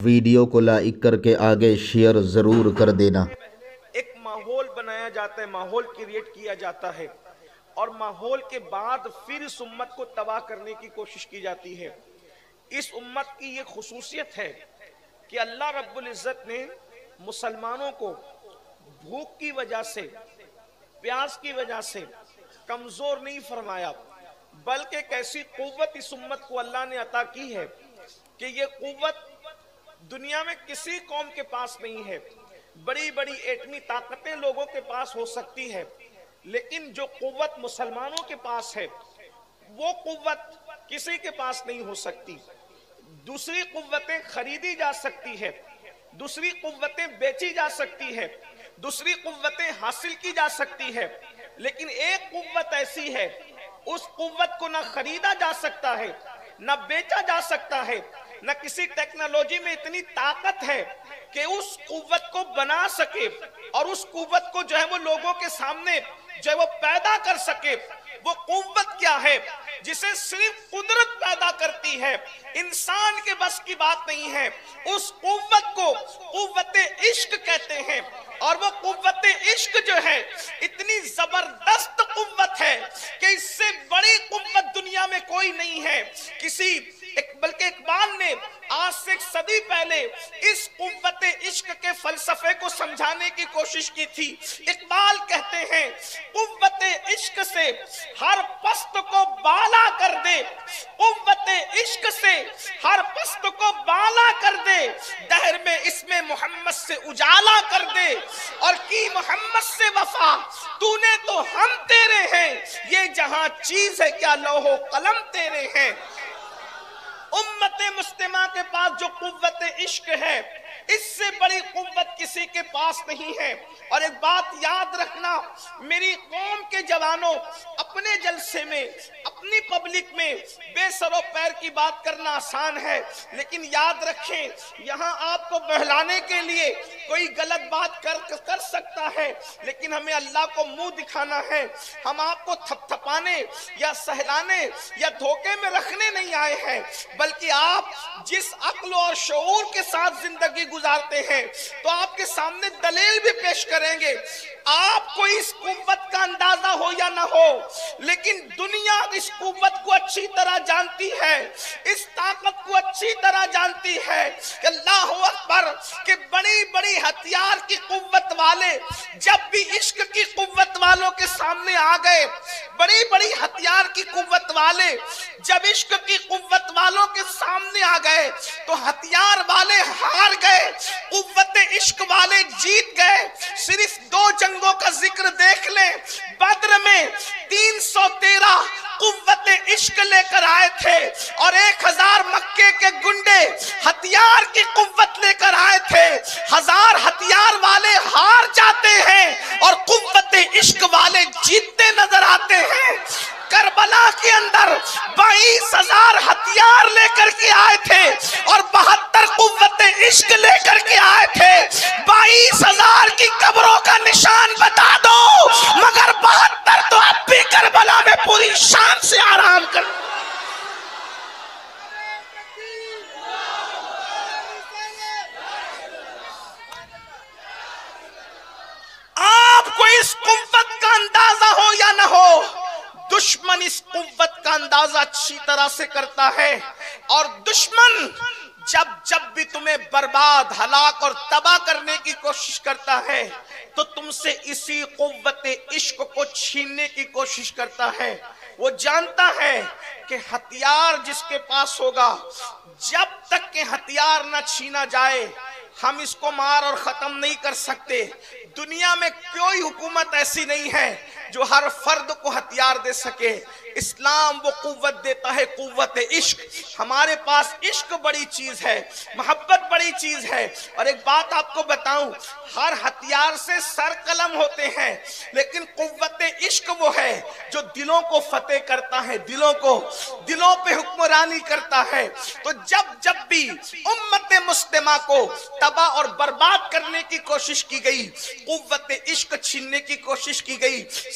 Video کو like کر کے آگے شیئر ضرور کر دینا۔ ایک ماحول بنایا جاتا ہے، ماحول کریٹ کیا جاتا ہے، اور ماحول کے بعد پھر اس امت کو تباہ کرنے کی کوشش کی جاتی ہے۔ اس امت کی یہ خصوصیت ہے کہ اللہ رب العزت نے مسلمانوں کو بھوک کی وجہ سے، پیاس کی وجہ سے کمزور نہیں فرمایا، بلکہ ایک ایسی قوت اس امت کو اللہ نے عطا کی ہے کہ یہ قوت دنیا میں کسی قوم کے پاس نہیں ہے۔ بڑی بڑی ایٹمی طاقتیں لوگوں کے پاس ہو سکتی ہے، لیکن جو قوت مسلمانوں کے پاس ہے وہ قوت کسی کے پاس نہیں ہو سکتی۔ دوسری قوتیں خریدی جا سکتی ہے، دوسری قوتیں بیچی جا سکتی ہے، دوسری قوتیں حاصل کی جا سکتی ہے، لیکن ایک قوت ایسی ہے، اس قوت کو نہ خریدا جا سکتا ہے، نہ بیچا جا سکتا ہے، نہ کسی ٹیکنالوجی میں اتنی طاقت ہے کہ اس قوت کو بنا سکے اور اس قوت کو جو ہے وہ لوگوں کے سامنے جو ہے وہ پیدا کر سکے۔ وہ قوت کیا ہے؟ جسے صرف قدرت پیدا کرتی ہے، انسان کے بس کی بات نہیں ہے۔ اس قوت کو قوت عشق کہتے ہیں، اور وہ قوت عشق جو ہے اتنی زبردست قوت ہے کہ اس سے بڑی قوت دنیا میں کوئی نہیں ہے۔ بلکہ اقبال نے آج سے 1 صدی پہلے اس قوت عشق کے فلسفے کو سمجھانے کی کوشش کی تھی۔ اقبال کہتے ہیں قوت عشق سے ہر پست کو بالا کر دے، قوت عشق سے ہر پست کو بالا کر دے، دہر میں اس میں محمد سے اجالا کر دے، اور کی محمد سے وفا تو نے تو ہم تیرے ہیں، یہ جہاں چیز ہے کیا لوح و قلم تیرے ہیں۔ امت مسلمہ کے پاس جو قوت عشق ہے، اس سے بڑی قوت کسی کے پاس نہیں ہے۔ اور ایک بات یاد رکھنا، میری قوم کے جوانوں، اپنے جلسے میں، اپنی پبلک میں بے سر و پیر کی بات کرنا آسان ہے، لیکن یاد رکھیں یہاں آپ کو بہلانے کے لیے کوئی غلط بات کر سکتا ہے، لیکن ہمیں اللہ کو منہ دکھانا ہے۔ ہم آپ کو تھپتھپانے یا سہلانے یا دھوکے میں رکھنے نہیں آئے ہیں، بلکہ آپ جس عقل اور شعور کے ساتھ زندگی گزارتے ہیں تو آپ کے سامنے دلیل بھی پیش کریں گے۔ آپ کو اس قوت کا اندازہ ہو یا نہ ہو، لیکن دنیا اس قوت کو اچھی طرح جانتی ہے، اس طاقت کو اچھی طرح جانتی ہے کہ اللہ اکبر، کہ بڑی بڑی ہتھیار کی قوت والے جب بھی عشق کی قوت والوں کے سامنے آ گئے، بڑی بڑی ہتھیار کی قوت والے جب عشق کی قوت والوں کے سامنے آ گئے تو ہتھیار والے ہار گئے، قوت عشق والے جیت گئے۔ صرف 2 جنگوں کا ذکر دیکھ لیں۔ بدر میں 313 قوت عشق لے کر آئے تھے، اور 1000 مکے کے گنڈے ہتھیار کی قوت لے کر آئے تھے۔ 1000 ہتھیار والے ہار جاتے ہیں اور قوت عشق والے جیتتے نظر آتے ہیں۔ کربلا کے اندر 22,000 ہتھیار لے کر کے آئے تھے اور 72 قوت عشق لے کر کے آئے تھے۔ 22,000 کی قبروں کا نشان بتا دو، مگر 72 تو اب بھی کربلا میں پوری شان سے آرام کر۔ آپ کو اس قوت کا اندازہ ہو یا نہ ہو، دشمن اس قوت کا اندازہ اچھی طرح سے کرتا ہے، اور دشمن جب بھی تمہیں برباد، ہلاک اور تباہ کرنے کی کوشش کرتا ہے تو تم سے اسی قوت عشق کو چھیننے کی کوشش کرتا ہے۔ وہ جانتا ہے کہ ہتھیار جس کے پاس ہوگا، جب تک کہ ہتھیار نہ چھینا جائے ہم اس کو مار اور ختم نہیں کر سکتے۔ دنیا میں کوئی حکومت ایسی نہیں ہے جو ہر فرد کو ہتھیار دے سکے۔ اسلام وہ قوت دیتا ہے، قوت عشق۔ ہمارے پاس عشق بڑی چیز ہے، محبت بڑی چیز ہے۔ اور ایک بات آپ کو بتاؤں، ہر ہتھیار سے سر قلم ہوتے ہیں، لیکن قوت عشق وہ ہے جو دلوں کو فتح کرتا ہے، دلوں پہ حکمرانی کرتا ہے۔ تو جب بھی امت مسلمہ کو تباہ اور برباد کرنے کی کوشش کی گئی، قوت عشق چھیننے کی کوشش کی گئی،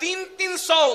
300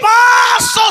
500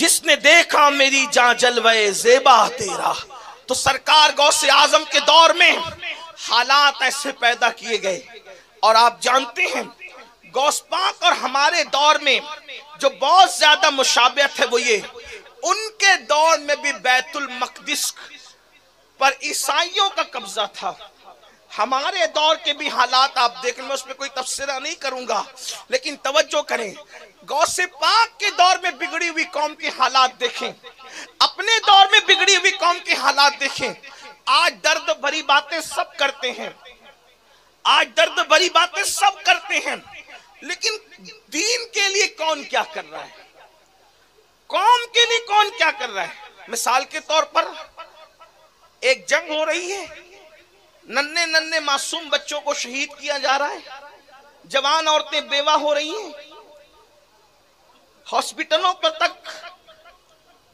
جس نے دیکھا میری جاں جلوے زیبا تیرا. تو سرکار غوث اعظم کے دور میں حالات ایسے پیدا کیے گئے. اور آپ جانتے ہیں غوث پاک اور ہمارے دور میں جو بہت زیادہ مشابہت ہے وہ یہ، ان کے دور میں بھی بیت المقدس پر عیسائیوں کا قبضہ تھا. ہمارے دور کے بھی حالات آپ دیکھیں، میں اس پہ کوئی تبصرہ نہیں کروں گا، لیکن توجہ کریں. غوث پاک کے دور میں بگڑی ہوئی قوم کے حالات دیکھیں، اپنے دور میں بگڑی ہوئی قوم کے حالات دیکھیں. آج درد بھری باتیں سب کرتے ہیں، آج درد بھری باتیں سب کرتے ہیں، لیکن دین کے لیے کون کیا کر رہا ہے؟ قوم کے لیے کون کیا کر رہا ہے؟ مثال کے طور پر ایک جنگ ہو رہی ہے، ننھے ننھے معصوم بچوں کو شہید کیا جا رہا ہے، جوان عورتیں بیوہ ہو رہی ہیں، ہاسپٹلوں پر تک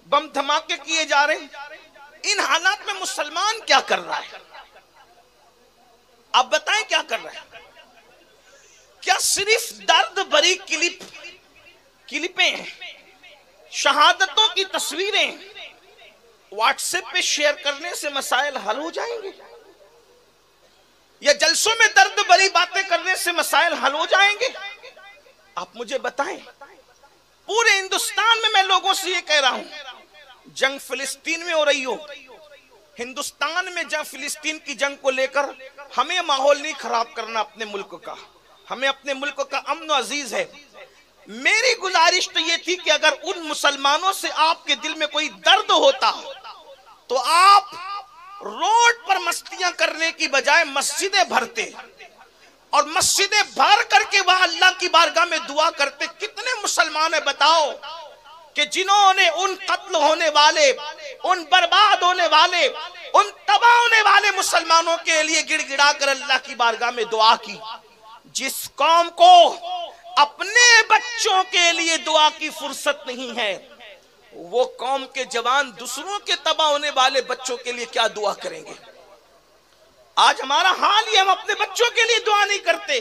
بم دھماکے کیے جا رہے ہیں. ان حالات میں مسلمان کیا کر رہا ہے؟ آپ بتائیں کیا کر رہا ہے؟ کیا صرف درد بھری کلپیں ہیں، شہادتوں کی تصویریں واٹس ایپ پہ شیئر کرنے سے مسائل حل ہو جائیں گے؟ یا جلسوں میں درد بھری باتیں کرنے سے مسائل حل ہو جائیں گے؟ آپ مجھے بتائیں. پورے ہندوستان میں لوگوں سے یہ کہہ رہا ہوں، جنگ فلسطین میں ہو رہی ہو، ہندوستان میں جنگ فلسطین کی جنگ کو لے کر ہمیں ماحول نہیں خراب کرنا اپنے ملک کا. ہمیں اپنے ملک کا امن و عزیز ہے. میری گزارش تو یہ تھی کہ اگر ان مسلمانوں سے آپ کے دل میں کوئی درد ہوتا تو آپ روڈ پر مستیاں کرنے کی بجائے مسجدیں بھرتے اور مسجدیں بھر کر کے وہاں اللہ کی بارگاہ میں دعا کرتے. کتنے مسلمان ہیں بتاؤ کہ جنہوں نے ان قتل ہونے والے، ان برباد ہونے والے، ان تباہ ہونے والے مسلمانوں کے لیے گڑ گڑا کر اللہ کی بارگاہ میں دعا کی. جس قوم کو اپنے بچوں کے لیے دعا کی فرصت نہیں ہے، وہ قوم کے جوان دوسروں کے تباہ ہونے والے بچوں کے لیے کیا دعا کریں گے؟ آج ہمارا حال یہ، ہم اپنے بچوں کے لیے دعا نہیں کرتے.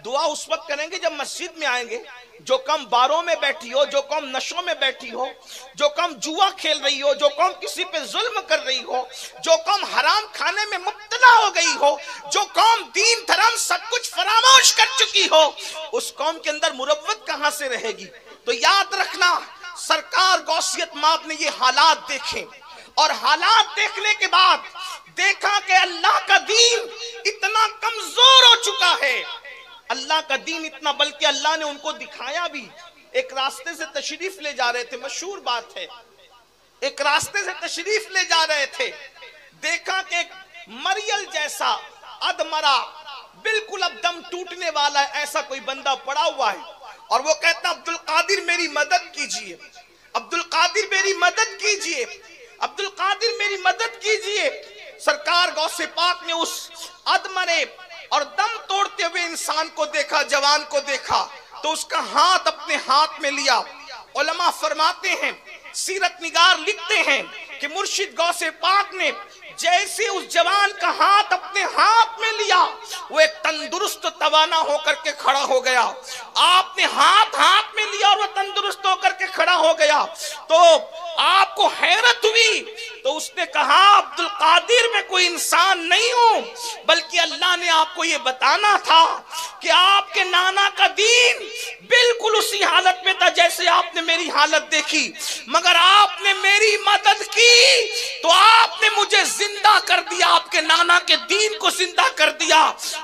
دعا اس وقت کریں گے جب مسجد میں آئیں گے. جو قوم باروں میں بیٹھی ہو، جو قوم نشوں میں بیٹھی ہو، جو قوم جوا کھیل رہی ہو، جو قوم کسی پہ ظلم کر رہی ہو، جو قوم حرام کھانے میں مبتلا ہو گئی ہو، جو قوم دین دھرم سب کچھ فراموش کر چکی ہو، اس قوم کے اندر مروت کہاں سے رہے گی؟ تو یاد رکھنا، سرکار غوثیت ماب نے یہ حالات دیکھیں، اور حالات دیکھنے کے بعد دیکھا کہ اللہ کا دین اتنا کمزور ہو چکا ہے. اللہ کا دین اتنا، بلکہ اللہ نے ان کو دکھایا بھی. ایک راستے سے تشریف لے جا رہے تھے، مشہور بات ہے، ایک راستے سے تشریف لے جا رہے تھے، دیکھا کہ ایک مریل جیسا ادمرا، بالکل اب دم ٹوٹنے والا ہے ایسا کوئی بندہ پڑا ہوا ہے، اور وہ کہتا عبدالقادر میری مدد کیجئے، عبدالقادر میری مدد کیجئے، عبدالقادر میری مدد کیجئے. سرکار غوث پاک نے اس ادمرے اور دم توڑتے ہوئے انسان کو دیکھا، جوان کو دیکھا، تو اس کا ہاتھ اپنے ہاتھ میں لیا. علماء فرماتے ہیں، سیرت نگار لکھتے ہیں کہ مرشد غوث پاک نے جیسے اس جوان کا ہاتھ اپنے ہاتھ میں لیا، وہ ایک تندرست توانا ہو کر کے کھڑا ہو گیا. آپ نے ہاتھ میں لیا اور وہ تندرست ہو کر کے کھڑا ہو گیا. تو آپ کو حیرت ہوئی، تو اس نے کہا عبدالقادر میں کوئی انسان نہیں ہوں، بلکہ اللہ نے آپ کو یہ بتانا تھا کہ آپ کے نانا کا دین بالکل اسی حالت میں تھا جیسے آپ نے میری حالت دیکھی، مگر آپ نے میری مدد کی تو آپ نے مجھے زندہ کر دیا، آپ کے نانا کے دین کو زندہ کر دیا.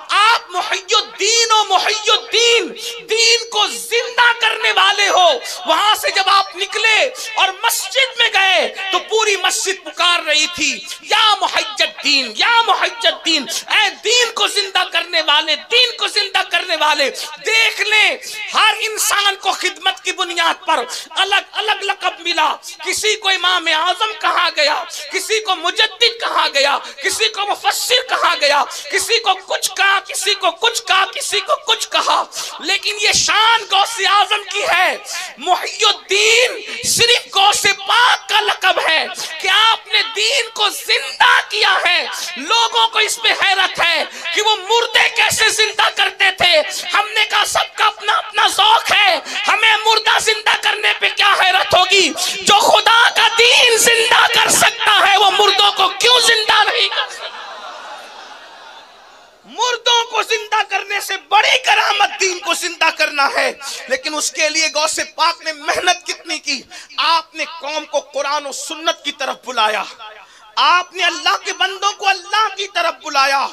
آپ محی الدین و محی الدین، دین کو زندہ کرنے والے ہو. وہاں سے جب آپ نکلے اور مسجد میں گئے تو پوری مسجد پکار رہی تھی، یا محی الدین، یا محی الدین، اے دین کو زندہ کرنے والے، دین کو زندہ کرنے والے. دیکھ لیں، ہر انسان کو خدمت کی بنیاد پر الگ الگ لقب ملا. کسی کو امام اعظم کہا گیا، کسی کو مجدد کہا گیا، کسی کو مفسر کہا گیا، کسی کو کچھ کہا، کسی کو کچھ کہا، کسی کو کچھ کہا. لیکن یہ شان غوث اعظم کی ہے. محی الدین صرف غوث پاک کا لقب ہے کہ آپ نے دین کو زندہ کیا ہے. لوگوں کو اس پہ حیرت ہے کہ وہ مردے کیسے زندہ کرتے تھے. ہم نے کہا سب کا اپنا اپنا ذوق ہے، ہمیں مردہ زندہ کرنے پہ کیا حیرت ہوگی. جو زندہ کرنے سے بڑی کرامت دین کو زندہ کرنا ہے، لیکن اس کے لیے غوث پاک نے محنت کتنی کی. آپ نے قوم کو قرآن و سنت کی طرف بلایا، آپ نے اللہ کے بندوں کو اللہ کی طرف بلایا.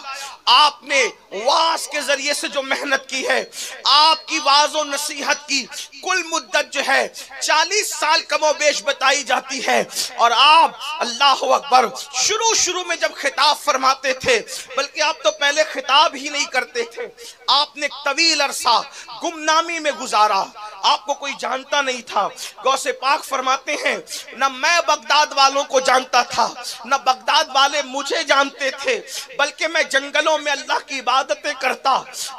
آپ نے واز کے ذریعے سے جو محنت کی ہے، آپ کی واز و نصیحت کی کل مدت جو ہے 40 سال کم و بیش بتائی جاتی ہے. اور آپ اللہ اکبر شروع میں جب خطاب فرماتے تھے، بلکہ آپ تو پہلے خطاب ہی نہیں کرتے تھے، آپ نے طویل عرصہ گمنامی میں گزارا، آپ کو کوئی جانتا نہیں تھا. غوث پاک فرماتے ہیں نہ میں بغداد والوں کو جانتا تھا، نہ بغداد والے مجھے جانتے تھے، بلکہ میں جنگلوں میں اللہ کی عبادتیں کرتا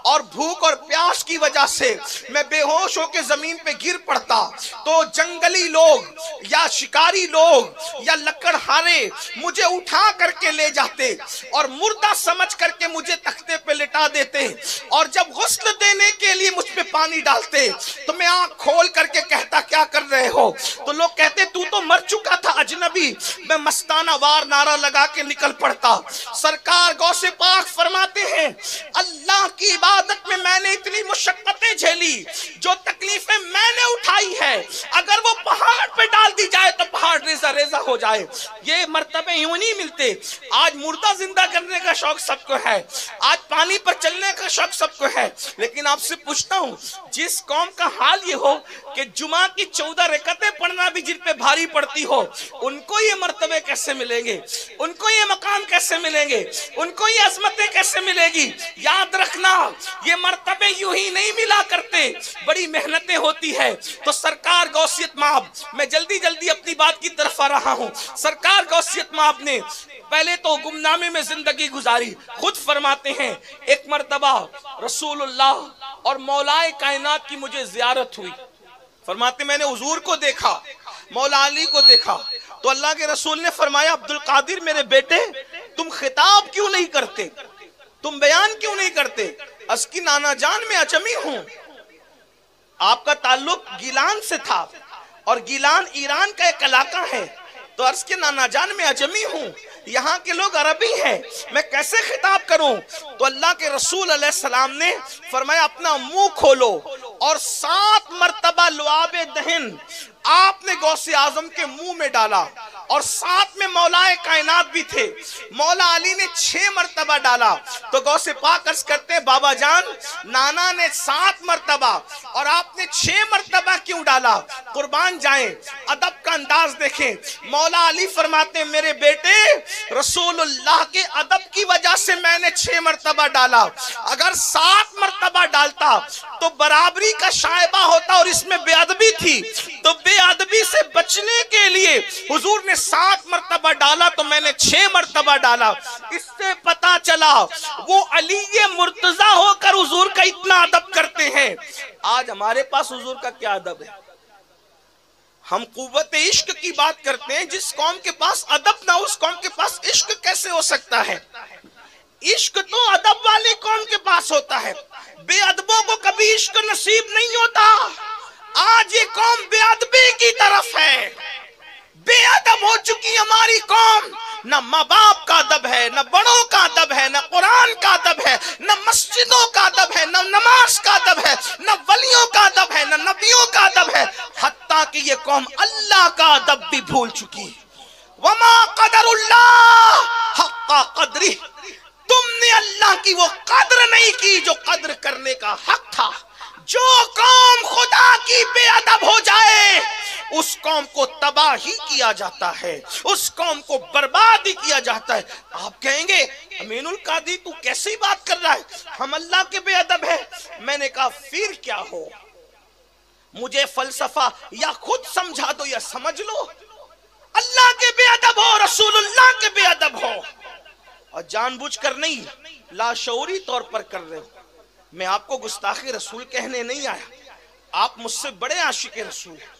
اور بھوک اور پیاس کی وجہ سے میں بے ہوش ہو کے زمین پہ گر پڑتا تو جنگلی لوگ یا شکاری لوگ یا لکڑہارے مجھے اٹھا کر کے لے جاتے اور مردہ سمجھ کر کے مجھے تختے پہ لٹا دیتے، اور جب غسل دینے کے لیے مجھ پہ پانی ڈالتے تو میں آنکھ کھول کر کے کہتا کیا کر رہے ہو؟ تو لوگ کہتے تو مر چکا تھا اجنبی. میں مستانہ وار نعرہ لگا کے نکل پڑتا. سرکار غوث پاک فرماتے ہیں اللہ کی عبادت میں نے اتنی مشقتیں جھیلی، جو تکلیفیں میں نے اٹھائی ہے، اگر وہ پہاڑ پہ ڈال دی جائے تو پہاڑ ریزہ ریزہ ہو جائے. یہ مرتبے یوں نہیں ملتے. آج مردہ زندہ کرنے کا شوق سب کو ہے، آج پانی پر چلنے کا شوق سب کو ہے، لیکن آپ سے پوچھتا ہوں جس قوم کا حال یہ ہو کہ جمعہ کی 14 رکعتیں پڑھنا بھی جن پہ بھاری پڑتی ہو، ان کو یہ مرتبے کیسے ملیں گے؟ ان کو یہ مقام کیسے ملیں گے؟ ان کو یہ عظمتیں کیسے ملے گی؟ یاد رکھنا یہ مرتبے یوں ہی نہیں ملا کرتے، بڑی محنتیں ہوتی ہے. تو سرکار غوثیت مآب، میں جلدی اپنی بات کی طرف آ رہا ہوں. سرکار غوثیت مآب نے پہلے تو گمنامے میں زندگی گزاری. خود فرماتے ہیں ایک مرتبہ رسول اللہ اور مولائے کائنات کی مجھے زیارت ہوئی. فرماتے میں نے حضور کو دیکھا، مولا علی کو دیکھا، تو اللہ کے رسول نے فرمایا عبد القادر میرے بیٹے تم خطاب کیوں نہیں کرتے، تم بیان کیوں نہیں کرتے؟ اس کی نانا جان میں اچمی ہوں. آپ کا تعلق گیلان سے تھا اور گیلان ایران کا ایک علاقہ ہے، تو عرض کے نانا جان میں اجمی ہوں، یہاں کے لوگ عربی ہیں، میں کیسے خطاب کروں؟ تو اللہ کے رسول علیہ السلام نے فرمایا اپنا منہ کھولو، اور 7 مرتبہ لعاب دہن آپ نے غوث اعظم کے منہ میں ڈالا، اور ساتھ میں مولائے کائنات بھی تھے. مولا علی نے 6 مرتبہ ڈالا. تو غوث پاک عرض کرتے بابا جان نانا نے 7 مرتبہ اور آپ نے 6 مرتبہ کیوں ڈالا؟ قربان جائیں، ادب کا انداز دیکھیں. مولا علی فرماتے میرے بیٹے رسول اللہ کے ادب کی وجہ سے میں نے 6 مرتبہ ڈالا، اگر 7 مرتبہ ڈالتا تو برابری کا شائبہ ہوتا اور اس میں بے ادبی تھی. تو بے ادبی سے بچنے کے لیے حضور نے 7 مرتبہ ڈالا تو میں نے 6 مرتبہ ڈالا. اس سے پتا چلا وہ علی مرتضی ہو کر حضور کا اتنا ادب کرتے ہیں. آج ہمارے پاس حضور کا کیا ادب ہے؟ ہم قوت عشق کی بات کرتے ہیں. جس قوم کے پاس ادب نہ اس قوم کے پاس عشق کیسے ہو سکتا ہے؟ عشق تو ادب والی قوم کے پاس ہوتا ہے، بے ادبوں کو کبھی عشق نصیب نہیں ہوتا. آج یہ قوم بے ادبی کی طرف ہے، بے ادب ہو چکی ہماری قوم. نہ ماں باپ کا ادب ہے، نہ بڑوں کا ادب ہے، نہ قرآن کا ادب ہے، نہ مسجدوں کا ادب ہے، نہ نماز کا ادب ہے، نہ ولیوں کا ادب ہے، نہ نبیوں کا ادب ہے. حتیٰ کہ یہ قوم اللہ کا ادب بھی بھول چکی. وما قدر اللہ حق قدری، تم نے اللہ کی وہ قدر نہیں کی جو قدر کرنے کا حق تھا. جو قوم خدا کی بے ادب ہو جائے اس قوم کو تباہ ہی کیا جاتا ہے، اس قوم کو برباد ہی کیا جاتا ہے. آپ کہیں گے امین القادری تو کیسی بات کر رہا ہے، ہم اللہ کے بے ادب ہیں. میں نے کہا پھر کیا ہو، مجھے فلسفہ یا خود سمجھا دو یا سمجھ لو. اللہ کے بے ادب ہو، رسول اللہ کے بے ادب ہو، اور جان بوجھ کر نہیں لاشعوری طور پر کر رہے ہو. میں آپ کو گستاخ رسول کہنے نہیں آیا، آپ مجھ سے بڑے عاشق رسول ہیں،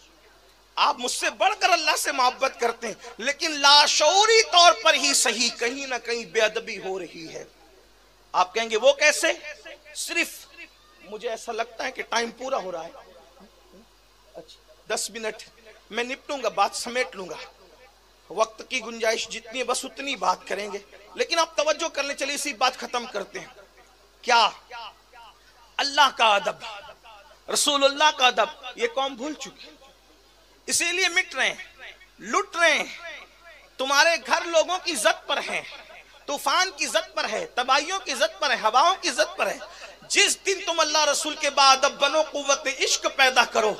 آپ مجھ سے بڑھ کر اللہ سے محبت کرتے ہیں، لیکن لاشعوری طور پر ہی صحیح کہیں نہ کہیں بے ادبی ہو رہی ہے. آپ کہیں گے وہ کیسے؟ صرف مجھے ایسا لگتا ہے کہ ٹائم پورا ہو رہا ہے، 10 منٹ میں نپٹوں گا، بات سمیٹ لوں گا. وقت کی گنجائش جتنی بس اتنی بات کریں گے، لیکن آپ توجہ کرنے چلیے اسی بات ختم کرتے ہیں کیا؟ اللہ کا ادب، رسول اللہ کا ادب یہ قوم بھول چکی، اسی لیے مٹ رہے ہیں، لٹ رہے ہیں۔ تمہارے گھر لوگوں کی عزت پر ہیں، طوفان کی عزت پر ہے، تباہیوں کی عزت پر ہے، ہواؤں کی عزت پر ہے۔ جس دن تم اللہ رسول کے بعد اب بنو قوت عشق پیدا کرو،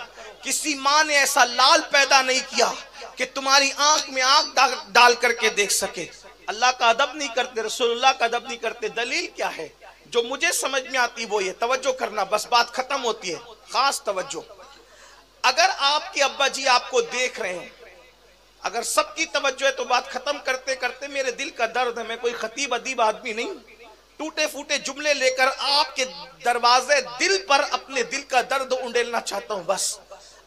کسی ماں نے ایسا لال پیدا نہیں کیا کہ تمہاری آنکھ میں آنکھ ڈال کر کے دیکھ سکے۔ اللہ کا ادب نہیں کرتے، رسول اللہ کا ادب نہیں کرتے۔ دلیل کیا ہے؟ جو مجھے سمجھ میں آتی وہ یہ، توجہ کرنا، بس بات ختم ہوتی ہے، خاص توجہ۔ اگر آپ کے ابا جی آپ کو دیکھ رہے ہیں، اگر سب کی توجہ ہے تو بات ختم کرتے کرتے میرے دل کا درد ہے، میں کوئی خطیب ادیب آدمی نہیں، ٹوٹے پھوٹے جملے لے کر آپ کے دروازے دل پر اپنے دل کا درد انڈیلنا چاہتا ہوں۔ بس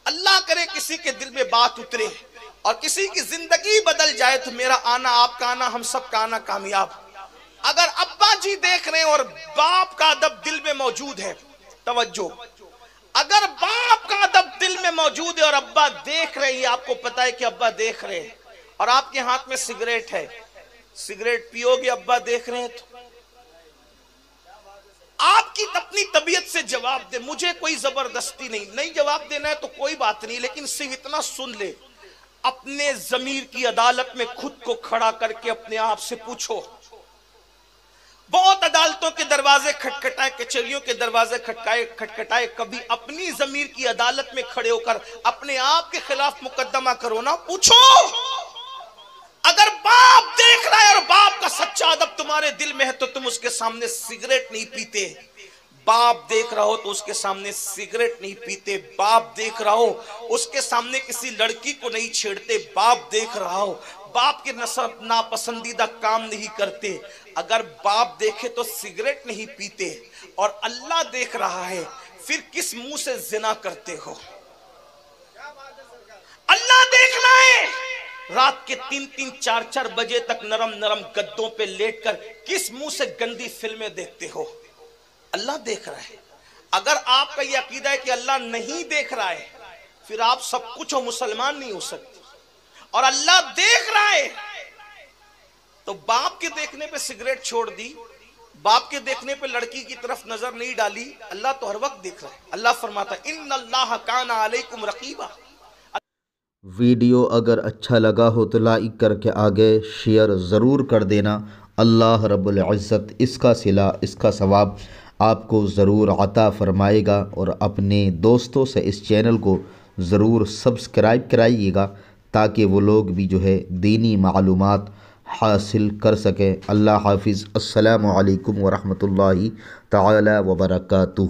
اللہ کرے کسی کے دل میں بات اترے اور کسی کی زندگی بدل جائے تو میرا آنا، آپ کا آنا، ہم سب کا آنا کامیاب۔ اگر ابا جی دیکھ رہے ہیں اور باپ کا ادب دل میں موجود ہے، توجہ، اگر باپ کا ادب دل میں موجود ہے اور ابا دیکھ رہے ہیں، آپ کو پتا ہے کہ ابا دیکھ رہے ہیں، اور آپ کے ہاتھ میں سگریٹ ہے، سگریٹ پیو گے ابا دیکھ رہے ہیں تو آپ کی اپنی طبیعت سے جواب دے۔ مجھے کوئی زبردستی نہیں جواب دینا ہے تو کوئی بات نہیں، لیکن صرف اتنا سن لے، اپنے ضمیر کی عدالت میں خود کو کھڑا کر کے اپنے آپ سے پوچھو۔ بہت عدالتوں کے دروازے کھٹکھٹائے، کچہریوں کے دروازے کھٹکھٹائے، کبھی اپنی ضمیر کی عدالت میں کھڑے ہو کر اپنے آپ کے خلاف مقدمہ کرو نا، پوچھو۔ اگر باپ دیکھ رہا ہے اور باپ کا سچا ادب تمہارے دل میں ہے تو تم اس کے سامنے سگریٹ نہیں پیتے۔ باپ دیکھ رہا ہو تو اس کے سامنے سگریٹ نہیں پیتے، باپ دیکھ رہا ہو اس کے سامنے کسی لڑکی کو نہیں چھیڑتے، باپ دیکھ رہا ہو باپ کے ناپسندیدہ کام نہیں کرتے۔ اگر باپ دیکھے تو سگریٹ نہیں پیتے اور اللہ دیکھ رہا ہے، پھر کس منہ سے زنا کرتے ہو؟ اللہ دیکھ رہا ہے، رات کے 3-4 بجے تک نرم گدوں پہ لیٹ کر کس منہ سے گندی فلمیں دیکھتے ہو؟ اللہ دیکھ رہا ہے۔ اگر آپ کا یہ عقیدہ ہے کہ اللہ نہیں دیکھ رہا ہے، پھر آپ سب کچھ ہو، مسلمان نہیں ہو سکتے۔ اور اللہ دیکھ رہا ہے تو باپ کے دیکھنے پہ سگریٹ چھوڑ دی، باپ کے دیکھنے پہ لڑکی کی طرف نظر نہیں ڈالی، اللہ تو ہر وقت دیکھ رہا ہے۔ اللہ فرماتا ہے ان اللہ کان علیکم رقیبا۔ ویڈیو اگر اچھا لگا ہو تو لائک کر کے آگے شیئر ضرور کر دینا۔ اللہ رب العزت اس کا صلہ، اس کا ثواب آپ کو ضرور عطا فرمائے گا، اور اپنے دوستوں سے اس چینل کو ضرور سبسکرائب کرائیے گا تاکہ وہ لوگ بھی جو ہے دینی معلومات حاصل کر سکیں۔ اللہ حافظ۔ السلام علیکم ورحمۃ اللہ تعالی وبرکاتہ۔